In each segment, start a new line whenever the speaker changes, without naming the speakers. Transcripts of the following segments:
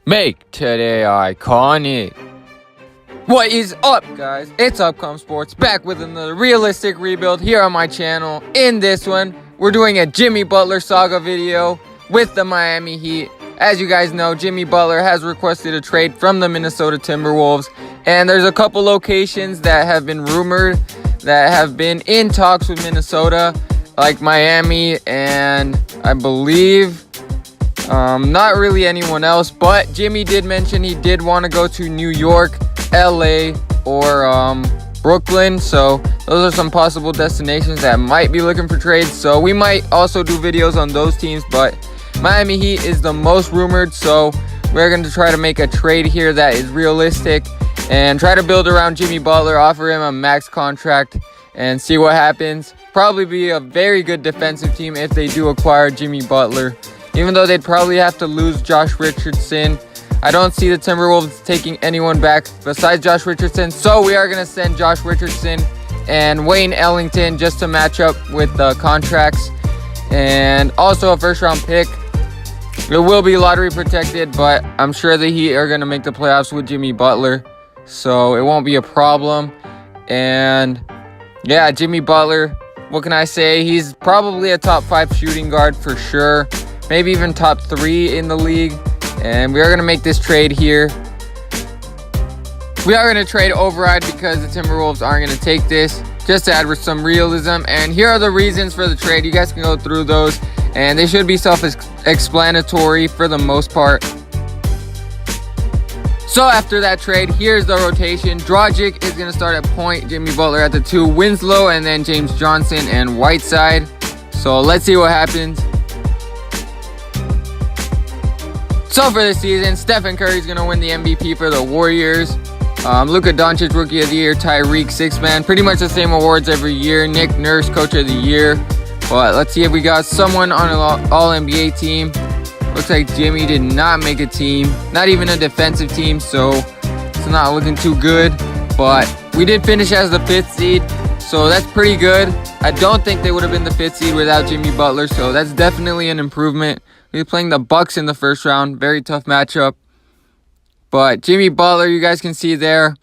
Make today iconic. What is up, guys? It's Upcom Sports back with another realistic rebuild here on my channel. In this one, we're doing a Jimmy Butler saga video with the Miami Heat. As you guys know, Jimmy Butler has requested a trade from the Minnesota Timberwolves, and there's a couple locations that have been rumored that have been in talks with Minnesota, like Miami and I believe not really anyone else, but Jimmy did mention he did want to go to New York, LA, or Brooklyn. So those are some possible destinations that might be looking for trades. So we might also do videos on those teams, but Miami Heat is the most rumored. So we're going to try to make a trade here that is realistic and try to build around Jimmy Butler, offer him a max contract, and see what happens. Probably be a very good defensive team if they do acquire Jimmy Butler. Even though they'd probably have to lose Josh Richardson, I don't see the Timberwolves taking anyone back besides Josh Richardson. So we are going to send Josh Richardson and Wayne Ellington just to match up with the contracts. And also a first-round pick. It will be lottery protected, but I'm sure the Heat are going to make the playoffs with Jimmy Butler. So it won't be a problem. And yeah, Jimmy Butler, what can I say? He's probably a top 5 shooting guard for sure. Maybe even top 3 in the league. And we are going to make this trade here. We are going to trade override because the Timberwolves aren't going to take this. Just to add with some realism. And here are the reasons for the trade. You guys can go through those. And they should be self-explanatory for the most part. So after that trade, here's the rotation. Dragic is going to start at point. Jimmy Butler at the 2. Winslow and then James Johnson and Whiteside. So let's see what happens. So for this season, Stephen Curry is going to win the MVP for the Warriors. Luka Doncic, Rookie of the Year. Tyreek, Sixth Man. Pretty much the same awards every year. Nick Nurse, Coach of the Year. But let's see if we got someone on an All-NBA team. Looks like Jimmy did not make a team. Not even a defensive team, so it's not looking too good. But we did finish as the 5th seed, so that's pretty good. I don't think they would have been the 5th seed without Jimmy Butler, so that's definitely an improvement. We're playing the Bucks in the first round. Very tough matchup. But Jimmy Butler, you guys can see there,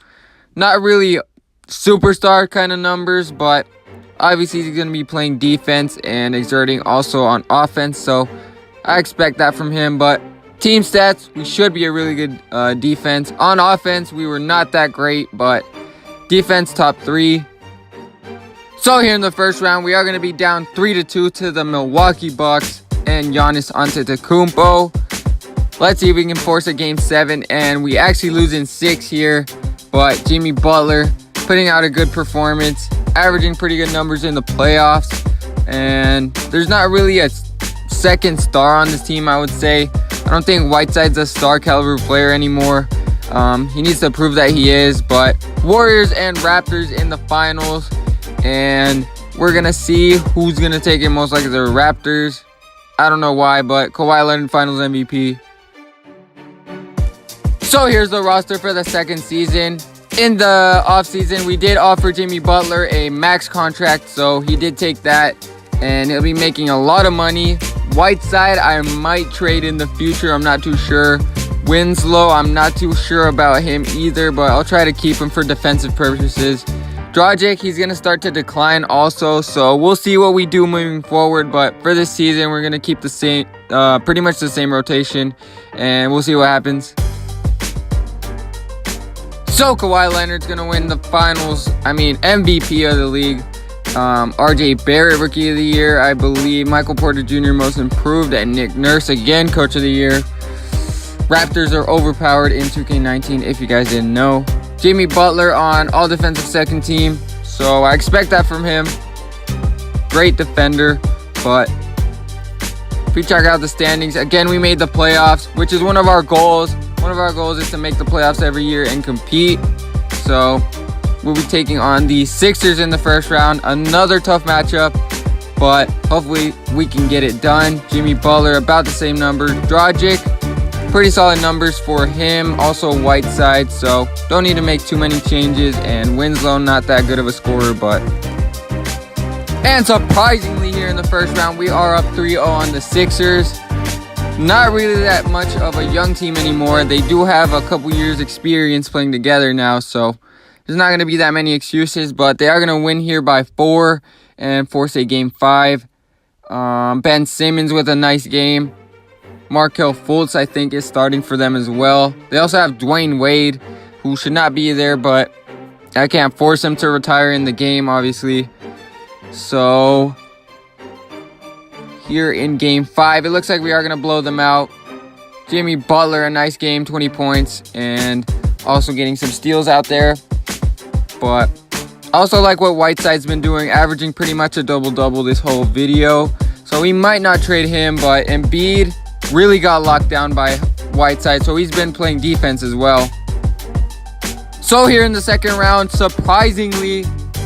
not really superstar kind of numbers, but obviously he's going to be playing defense and exerting also on offense. So I expect that from him. But team stats, we should be a really good defense. On offense, we were not that great, but defense top 3. So here in the first round, we are going to be down 3-2 to the Milwaukee Bucks and Giannis Antetokounmpo. Let's see if we can force a game 7, and we actually lose in 6 here. But Jimmy Butler putting out a good performance, averaging pretty good numbers in the playoffs. And there's not really a second star on this team, I would say. I don't think Whiteside's a star caliber player anymore. He needs to prove that he is. But Warriors and Raptors in the finals, and we're going to see who's going to take it. Most likely the Raptors. I don't know why, but Kawhi Leonard finals MVP. So here's the roster for the second season. In the offseason, we did offer Jimmy Butler a max contract, so he did take that, and he'll be making a lot of money. Whiteside, I might trade in the future. I'm not too sure. Winslow, I'm not too sure about him either, but I'll try to keep him for defensive purposes. Dragic, he's going to start to decline also, so we'll see what we do moving forward. But for this season, we're going to keep the same, pretty much the same rotation, and we'll see what happens. So Kawhi Leonard's going to win the finals, MVP of the league. RJ Barrett, Rookie of the Year, I believe. Michael Porter Jr., Most Improved, and Nick Nurse, again, Coach of the Year. Raptors are overpowered in 2K19, if you guys didn't know. Jimmy Butler on All-Defensive Second Team, so I expect that from him. Great defender, but if we check out the standings, again, we made the playoffs, which is one of our goals. One of our goals is to make the playoffs every year and compete. So we'll be taking on the Sixers in the first round. Another tough matchup, but hopefully we can get it done. Jimmy Butler, about the same number. Dragic, pretty solid numbers for him. Also Whiteside, so don't need to make too many changes. And Winslow, not that good of a scorer, but... And surprisingly here in the first round, we are up 3-0 on the Sixers. not really that much of a young team anymore. They do have a couple years experience playing together now, so there's not going to be that many excuses, but they are going to win here by 4 and force a game 5. Ben Simmons with a nice game. Markelle Fultz, I think, is starting for them as well. They also have Dwayne Wade, who should not be there, but I can't force him to retire in the game, obviously. So here in game 5, it looks like we are going to blow them out. Jimmy Butler, a nice game, 20 points, and also getting some steals out there. But I also like what Whiteside's been doing, averaging pretty much a double-double this whole video. So we might not trade him, but Embiid really got locked down by Whiteside, so he's been playing defense as well. So here in the second round, surprisingly,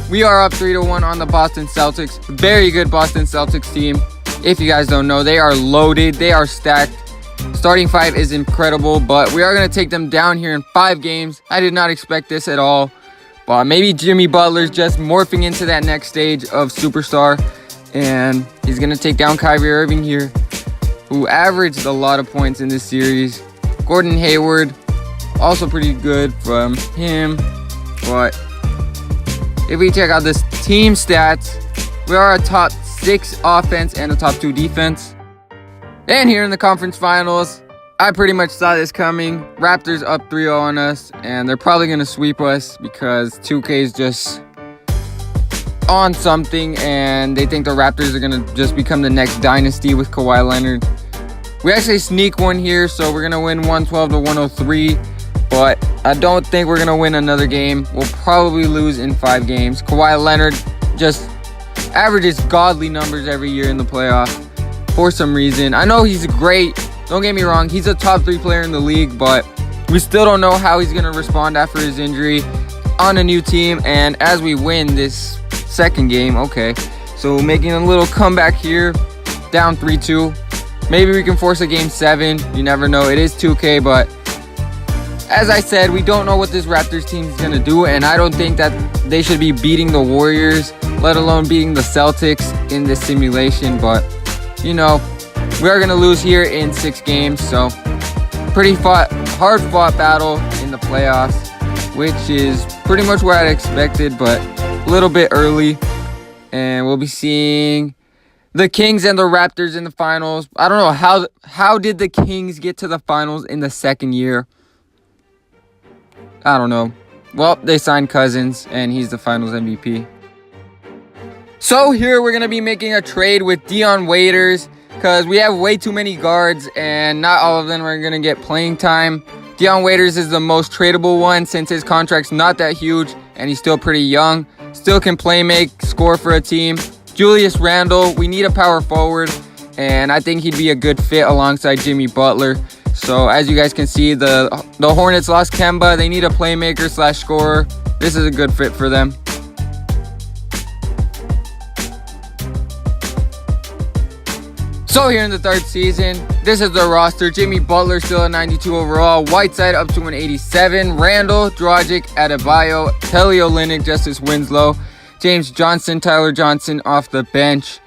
we are up 3-1 on the Boston Celtics. Very good Boston Celtics team. If you guys don't know, they are loaded. They are stacked. Starting 5 is incredible, but we are going to take them down here in 5 games. I did not expect this at all. But maybe Jimmy Butler's just morphing into that next stage of superstar. And he's going to take down Kyrie Irving here, who averaged a lot of points in this series. Gordon Hayward, also pretty good from him. But if we check out this team stats, we are a top 6 offense and a top 2 defense. And here in the conference finals, I pretty much saw this coming. Raptors up 3-0 on us, and they're probably going to sweep us because 2K is just on something, and they think the Raptors are going to just become the next dynasty with Kawhi Leonard. We actually sneak one here, so we're going to win 112-103, but I don't think we're going to win another game. We'll probably lose in 5 games. Kawhi Leonard just averages godly numbers every year in the playoffs for some reason. I know he's great. Don't get me wrong, he's a top 3 player in the league, but we still don't know how he's going to respond after his injury on a new team. And as we win this second game, okay, so making a little comeback here, down 3-2. Maybe we can force a game 7. You never know. It is 2K, but as I said, we don't know what this Raptors team is going to do, and I don't think that they should be beating the Warriors, let alone beating the Celtics in this simulation. But, you know, we are going to lose here in 6 games, so pretty hard-fought battle in the playoffs, which is pretty much what I expected, but a little bit early. And we'll be seeing the Kings and the Raptors in the finals. I don't know, how did the Kings get to the finals in the second year? I don't know. Well, they signed Cousins, and he's the finals MVP. So here we're going to be making a trade with Dion Waiters, because we have way too many guards, and not all of them are going to get playing time. Dion Waiters is the most tradable one since his contract's not that huge, and he's still pretty young. Still can play make, score for a team. Julius Randle, we need a power forward, and I think he'd be a good fit alongside Jimmy Butler. So as you guys can see, the Hornets lost Kemba. They need a playmaker / scorer. This is a good fit for them. So here in the 3rd season, this is the roster. Jimmy Butler still at 92 overall. Whiteside up to an 87. Randall, Dragic, Adebayo, Kelly Olynyk, Justice Winslow, James Johnson, Tyler Johnson off the bench.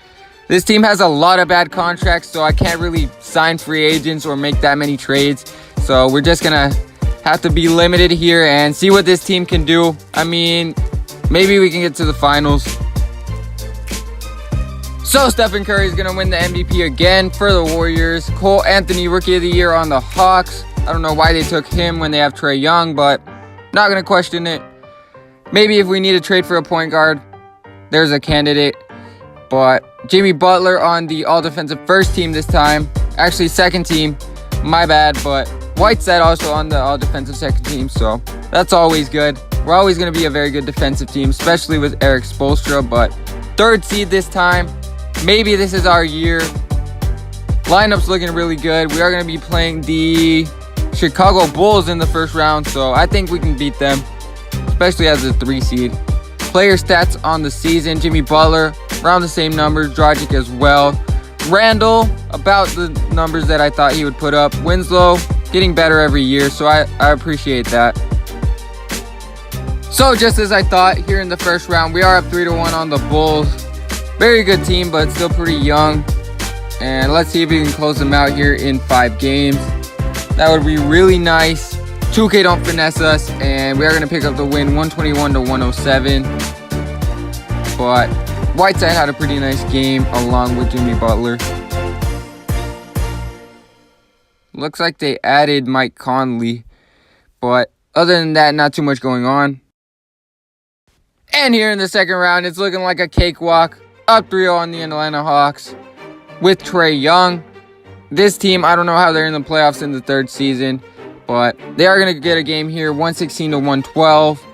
This team has a lot of bad contracts, so I can't really sign free agents or make that many trades. So we're just going to have to be limited here and see what this team can do. I mean, maybe we can get to the finals. So Stephen Curry is going to win the MVP again for the Warriors. Cole Anthony, Rookie of the Year on the Hawks. I don't know why they took him when they have Trae Young, but not going to question it. Maybe if we need a trade for a point guard, there's a candidate. But Jimmy Butler on the All-Defensive First Team this time. Actually, second team. My bad, but Whiteside also on the All-Defensive Second Team, so that's always good. We're always going to be a very good defensive team, especially with Eric Spoelstra, but 3rd seed this time. Maybe this is our year. Lineup's looking really good. We are going to be playing the Chicago Bulls in the first round, so I think we can beat them, especially as a 3 seed. Player stats on the season: Jimmy Butler, around the same numbers. Dragic as well. Randall, about the numbers that I thought he would put up. Winslow, getting better every year, so I appreciate that. So just as I thought, here in the first round, we are up 3-1 on the Bulls. Very good team, but still pretty young. And let's see if we can close them out here in 5 games. That would be really nice. 2K don't finesse us, and we are going to pick up the win 121 to 107. But Whiteside had a pretty nice game along with Jimmy Butler. Looks like they added Mike Conley, but other than that, not too much going on. And here in the second round, it's looking like a cakewalk. Up 3-0 on the Atlanta Hawks with Trae Young. This team, I don't know how they're in the playoffs in the 3rd season, but they are going to get a game here, 116 to 112.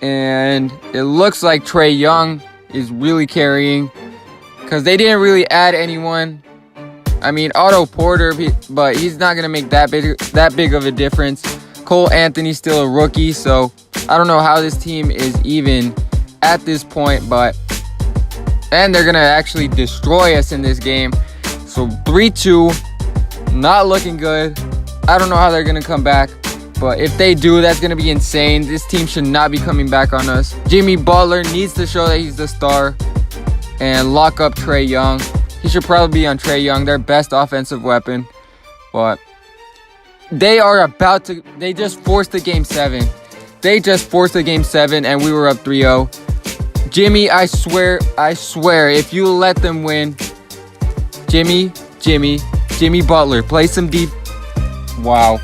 And it looks like Trae Young is really carrying because they didn't really add anyone. I mean, Otto Porter, but he's not going to make that big of a difference. Cole Anthony's still a rookie, so I don't know how this team is even at this point, and they're going to actually destroy us in this game. So 3-2, not looking good. I don't know how they're going to come back, but if they do, that's going to be insane. This team should not be coming back on us. Jimmy Butler needs to show that he's the star and lock up Trae Young. He should probably be on Trae Young, their best offensive weapon. But they just forced the game 7. They just forced the game 7, and we were up 3-0. Jimmy, I swear, if you let them win, Jimmy Butler, play some deep. Wow.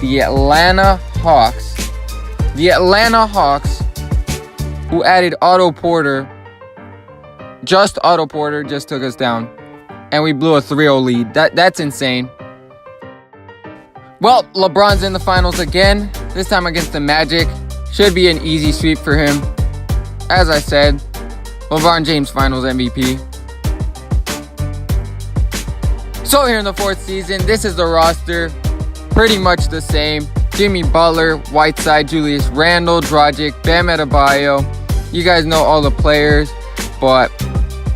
The Atlanta Hawks, who added Otto Porter, just took us down, and we blew a 3-0 lead. That's insane. Well, LeBron's in the finals again, this time against the Magic. Should be an easy sweep for him. As I said, LeBron James Finals MVP. So here in the 4th season, this is the roster. Pretty much the same. Jimmy Butler, Whiteside, Julius Randle, Dragic, Bam Adebayo. You guys know all the players, but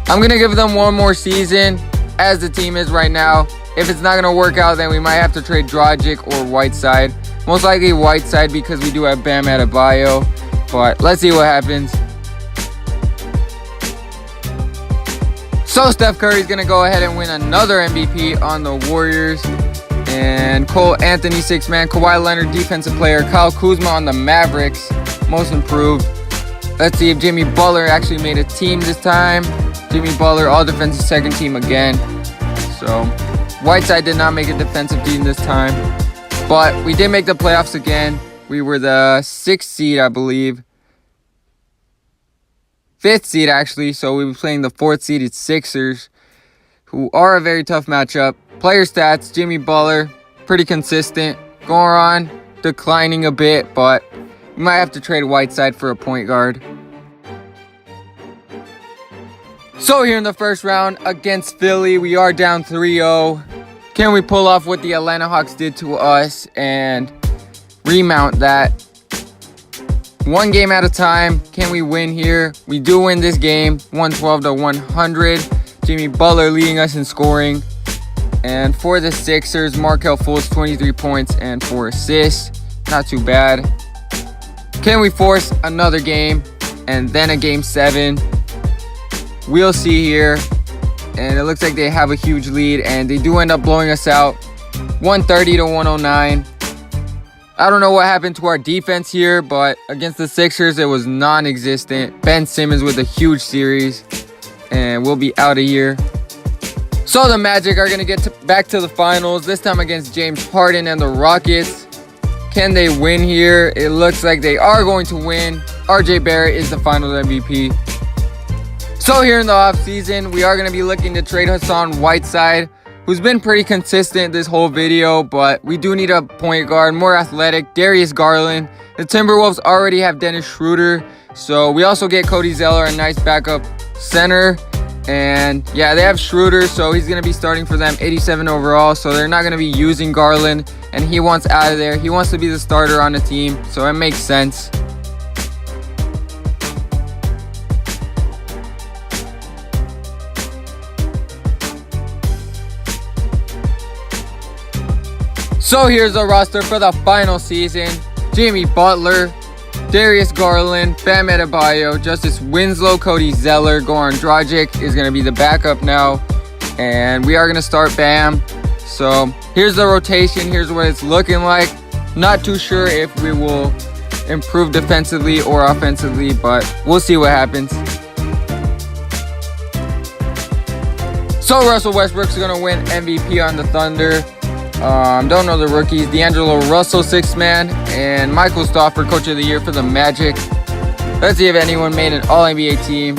I'm going to give them one more season as the team is right now. If it's not going to work out, then we might have to trade Dragic or Whiteside. Most likely Whiteside because we do have Bam Adebayo. But let's see what happens. So Steph Curry's going to go ahead and win another MVP on the Warriors. And Cole Anthony, 6-man. Kawhi Leonard, defensive player. Kyle Kuzma on the Mavericks, most improved. Let's see if Jimmy Butler actually made a team this time. Jimmy Butler, all defensive second team again. So Whiteside did not make a defensive team this time. But we did make the playoffs again. We were the 6th seed, I believe. 5th seed, actually. So we were playing the 4th seeded Sixers, who are a very tough matchup. Player stats, Jimmy Butler, pretty consistent. Goran, declining a bit, but we might have to trade Whiteside for a point guard. So here in the first round against Philly, we are down 3-0. Can we pull off what the Atlanta Hawks did to us and remount that? One game at a time. Can we win here? We do win this game, 112 to 100. Jimmy Butler leading us in scoring. And for the Sixers, Markelle Fultz, 23 points and 4 assists. Not too bad. Can we force another game and then a game 7? We'll see here. And it looks like they have a huge lead, and they do end up blowing us out, 130 to 109. I don't know what happened to our defense here, but against the Sixers, it was non-existent. Ben Simmons with a huge series, and we'll be out of here. So the Magic are going to get back to the finals, this time against James Harden and the Rockets. Can they win here? It looks like they are going to win. RJ Barrett is the finals MVP. So here in the offseason, we are going to be looking to trade Hassan Whiteside, who's been pretty consistent this whole video, but we do need a point guard, more athletic, Darius Garland. The Timberwolves already have Dennis Schroeder, so we also get Cody Zeller, a nice backup center. And yeah, they have Schroeder, so he's going to be starting for them, 87 overall, so they're not going to be using Garland, and he wants out of there. He wants to be the starter on the team, so it makes sense. So here's the roster for the final season. Jimmy Butler, Darius Garland, Bam Adebayo, Justice Winslow, Cody Zeller, Goran Dragic is going to be the backup now. And we are going to start Bam. So here's the rotation. Here's what it's looking like. Not too sure if we will improve defensively or offensively, but we'll see what happens. So Russell Westbrook's going to win MVP on the Thunder. Don't know the rookies. D'Angelo Russell, 6th man, and Michael Stauffer, Coach of the Year for the Magic. Let's see if anyone made an All-NBA team.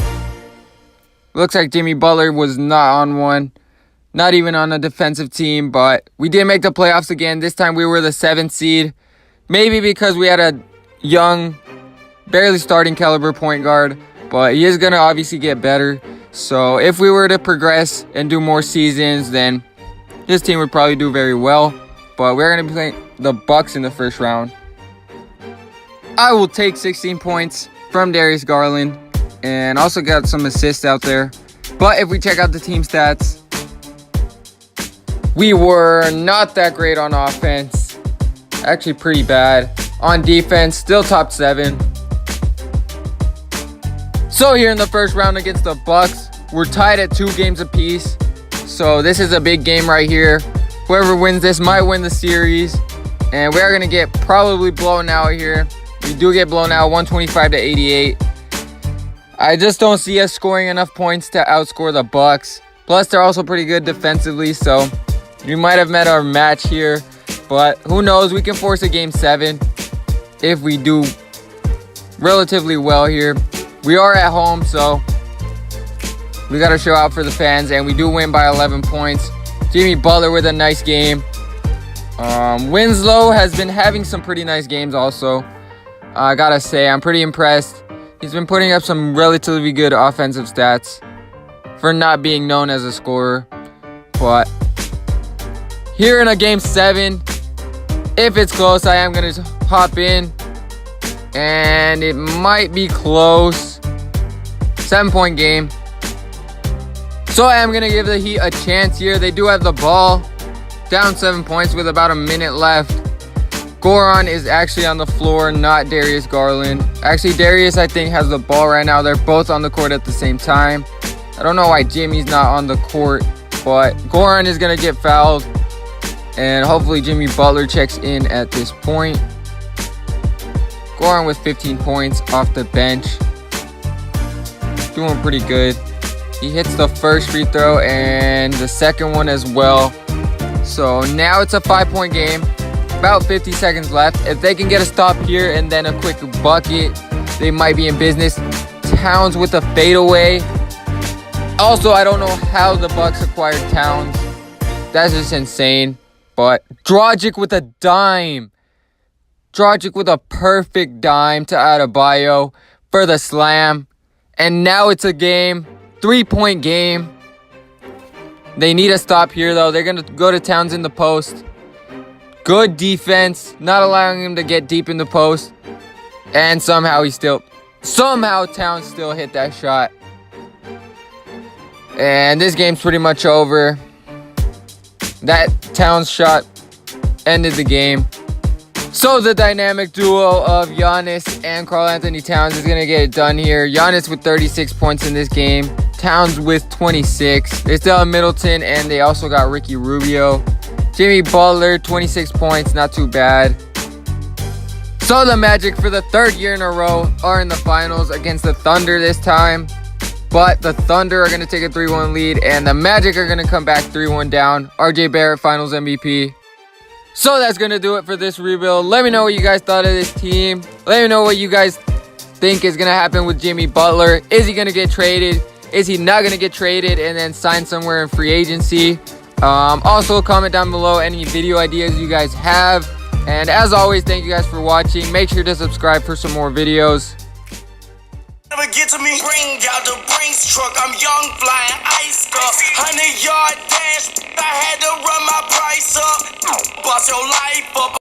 Looks like Jimmy Butler was not on one. Not even on a defensive team, but we did make the playoffs again. This time we were the 7th seed. Maybe because we had a young, barely starting caliber point guard, but he is going to obviously get better. So if we were to progress and do more seasons, then this team would probably do very well. But we're going to be playing the Bucks in the first round. I will take 16 points from Darius Garland and also got some assists out there. But if we check out the team stats, we were not that great on offense. Actually pretty bad. On defense, still top 7. So here in the first round against the Bucks, we're tied at 2 games apiece. So this is a big game right here. Whoever wins this might win the series. And we are going to get probably blown out here. We do get blown out 125 to 88. I just don't see us scoring enough points to outscore the Bucks. Plus they're also pretty good defensively, so we might have met our match here. But who knows, we can force a game 7 if we do relatively well here. We are at home, so we got to show out for the fans, and we do win by 11 points. Jimmy Butler with a nice game. Winslow has been having some pretty nice games also. I gotta say, I'm pretty impressed. He's been putting up some relatively good offensive stats for not being known as a scorer. But here in a game 7, if it's close, I am going to hop in. And it might be close. 7-point game. So I am going to give the Heat a chance here. They do have the ball. Down 7 points with about a minute left. Goran is actually on the floor, not Darius Garland. Actually, Darius, I think, has the ball right now. They're both on the court at the same time. I don't know why Jimmy's not on the court, but Goran is going to get fouled. And hopefully Jimmy Butler checks in at this point. Goran with 15 points off the bench. Doing pretty good. He hits the first free throw and the second one as well. So now it's a 5-point game. About 50 seconds left. If they can get a stop here and then a quick bucket, they might be in business. Towns with a fadeaway. Also, I don't know how the Bucks acquired Towns. That's just insane. But Dragic with a dime. Dragic with a perfect dime to Adebayo for the slam. And now it's a game. 3-point game. They need a stop here, though. They're going to go to Towns in the post. Good defense. Not allowing him to get deep in the post. And somehow Towns still hit that shot. And this game's pretty much over. That Towns shot ended the game. So the dynamic duo of Giannis and Karl-Anthony Towns is going to get it done here. Giannis with 36 points in this game. Towns with 26. They still have Middleton, and they also got Ricky Rubio. Jimmy Butler, 26 points. Not too bad. So the Magic, for the 3rd year in a row, are in the finals against the Thunder this time. But the Thunder are going to take a 3-1 lead, and the Magic are going to come back 3-1 down. RJ Barrett, Finals MVP. So that's going to do it for this rebuild. Let me know what you guys thought of this team. Let me know what you guys think is going to happen with Jimmy Butler. Is he going to get traded? Is he not going to get traded and then sign somewhere in free agency? Also, comment down below any video ideas you guys have. And as always, thank you guys for watching. Make sure to subscribe for some more videos.
Never get to me, bring out the Brxnks Truck. I'm young, flying ice up. 100-yard dash, I had to run my price up. Boss your life up.